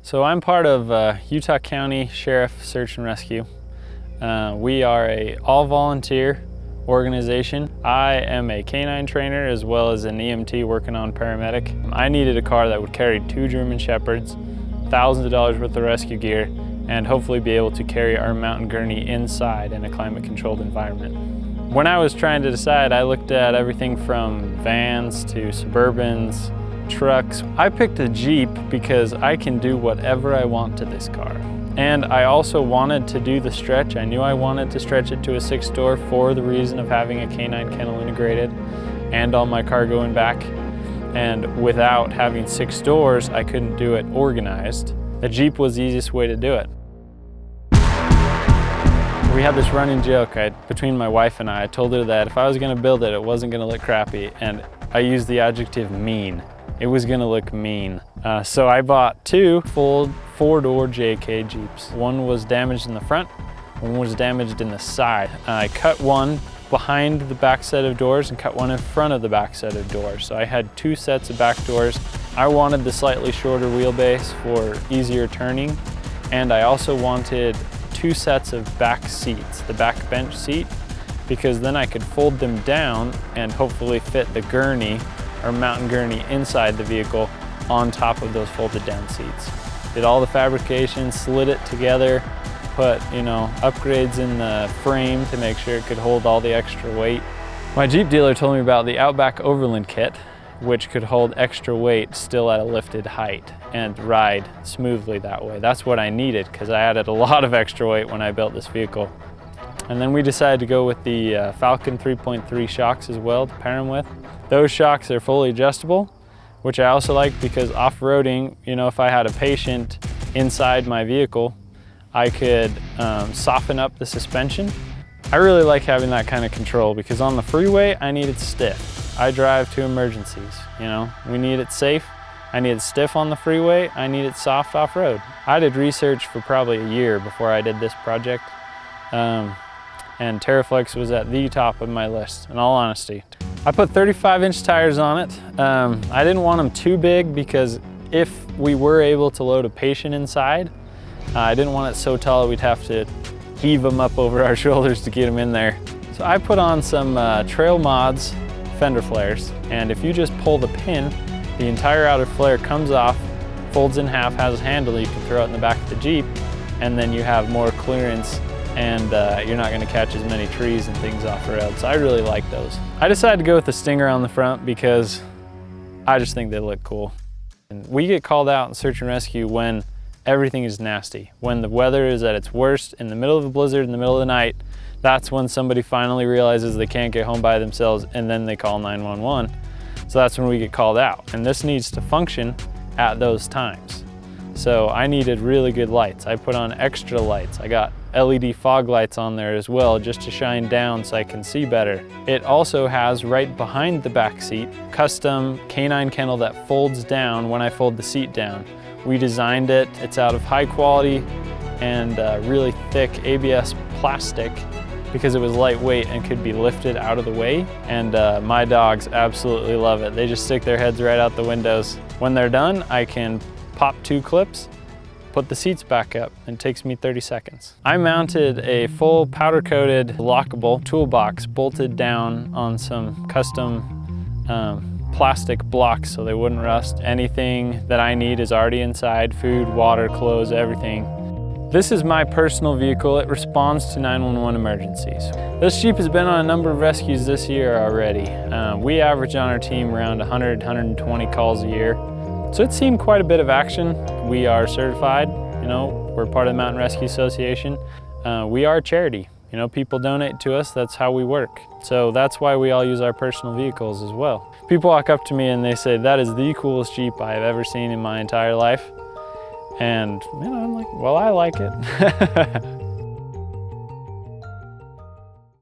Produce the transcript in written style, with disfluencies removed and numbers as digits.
So I'm part of Utah County Sheriff Search and Rescue. We are a all-volunteer organization. I am a canine trainer as well as an EMT working on paramedic. I needed a car that would carry 2 German Shepherds, thousands of dollars worth of rescue gear, and hopefully be able to carry our mountain gurney inside in a climate-controlled environment. When I was trying to decide, I looked at everything from vans to Suburbans, trucks. I picked a Jeep because I can do whatever I want to this car. And I also wanted to do the stretch. I knew I wanted to stretch it to a 6-door for the reason of having a canine kennel integrated and all my cargo in back. And without having 6 doors, I couldn't do it organized. The Jeep was the easiest way to do it. We had this running joke between my wife and I told her that if I was gonna build it, it wasn't gonna look crappy, and I used the adjective mean. It was gonna look mean. So I bought 2 full 4-door JK Jeeps. One was damaged in the front, one was damaged in the side. I cut one behind the back set of doors and cut one in front of the back set of doors. So I had 2 sets of back doors. I wanted the slightly shorter wheelbase for easier turning, and I also wanted 2 sets of back seats, the back bench seat, because then I could fold them down and hopefully fit the gurney or mountain gurney inside the vehicle on top of those folded down seats. Did all the fabrication, slid it together, put, upgrades in the frame to make sure it could hold all the extra weight. My Jeep dealer told me about the Outback Overland kit, which could hold extra weight still at a lifted height and ride smoothly that way. That's what I needed because I added a lot of extra weight when I built this vehicle. And then we decided to go with the Falcon 3.3 shocks as well to pair them with. Those shocks are fully adjustable, which I also like because off-roading, if I had a patient inside my vehicle, I could soften up the suspension. I really like having that kind of control because on the freeway, I need it stiff. I drive to emergencies, we need it safe. I need it stiff on the freeway, I need it soft off-road. I did research for probably a year before I did this project, and TeraFlex was at the top of my list, in all honesty. I put 35-inch tires on it. I didn't want them too big because if we were able to load a patient inside, I didn't want it so tall we'd have to heave them up over our shoulders to get them in there. So I put on some Trail Mods fender flares, and if you just pull the pin, the entire outer flare comes off, folds in half, has a handle you can throw it in the back of the Jeep, and then you have more clearance and you're not going to catch as many trees and things off the road. So I really like those. I decided to go with the Stinger on the front because I just think they look cool. And we get called out in search and rescue when everything is nasty. When the weather is at its worst, in the middle of a blizzard, in the middle of the night, that's when somebody finally realizes they can't get home by themselves, and then they call 911. So that's when we get called out. And this needs to function at those times. So I needed really good lights. I put on extra lights. I got LED fog lights on there as well, just to shine down so I can see better. It also has right behind the back seat, custom canine kennel that folds down when I fold the seat down. We designed it. It's out of high quality and really thick ABS plastic because it was lightweight and could be lifted out of the way. And my dogs absolutely love it. They just stick their heads right out the windows. When they're done, I can pop 2 clips, put the seats back up, and it takes me 30 seconds. I mounted a full powder-coated lockable toolbox bolted down on some custom plastic blocks so they wouldn't rust. Anything that I need is already inside: food, water, clothes, everything. This is my personal vehicle. It responds to 911 emergencies. This Jeep has been on a number of rescues this year already. We average on our team around 100, 120 calls a year. So it's seen quite a bit of action. We are certified, we're part of the Mountain Rescue Association. We are a charity. People donate to us, that's how we work. So that's why we all use our personal vehicles as well. People walk up to me and they say, "That is the coolest Jeep I have ever seen in my entire life." And I'm like, well, I like it.